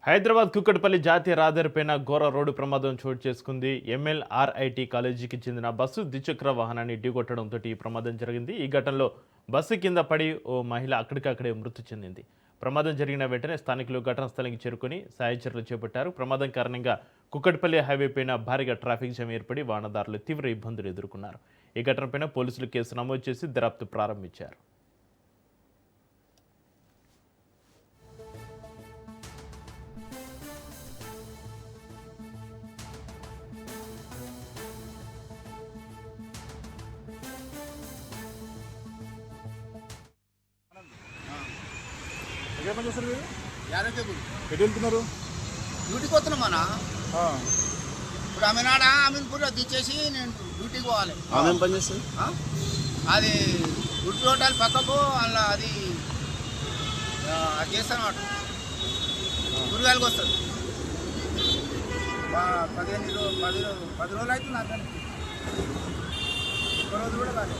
హైదరాబాద్ కుక్కట్పల్లి జాతీయ రహదారిపైన ఘోర రోడ్డు ప్రమాదం చోటు చేసుకుంది. ఎంఎల్ఆర్ఐటి కాలేజీకి చెందిన బస్సు ద్విచక్ర వాహనాన్ని ఢీకొట్టడంతో ఈ ప్రమాదం జరిగింది. ఈ ఘటనలో బస్సు కింద పడి ఓ మహిళ అక్కడికక్కడే మృతి చెందింది. ప్రమాదం జరిగిన వెంటనే స్థానికులు ఘటనా స్థలానికి చేరుకుని సాయ చర్యలు చేపట్టారు. ప్రమాదం కారణంగా కుక్కట్పల్లి హైవే పైన భారీగా ట్రాఫిక్ జామ్ ఏర్పడి వాహనదారులు తీవ్ర ఇబ్బందులు ఎదుర్కొన్నారు. ఈ ఘటనపైన పోలీసులు కేసు నమోదు చేసి దర్యాప్తు ప్రారంభించారు. ఎక్కడ పని చేస్తారు మీరు? యాదగిరి గుడి ఎటు వెళ్తున్నారు? డ్యూటీకి వస్తున్నాం అన్న. ఇప్పుడు ఆమె నాడ ఆమెను కూడా దించేసి నేను డ్యూటీకి పోవాలి. ఆమె పని చేస్తుంది? అది గుడ్డు హోటల్ పక్కకు అలా అది చేస్తాను అన్నమాట. కూరగాయలకు వస్తుంది. 10 రోజులు అవుతుంది. అతను ఒక్క రోజు కూడా కాదు.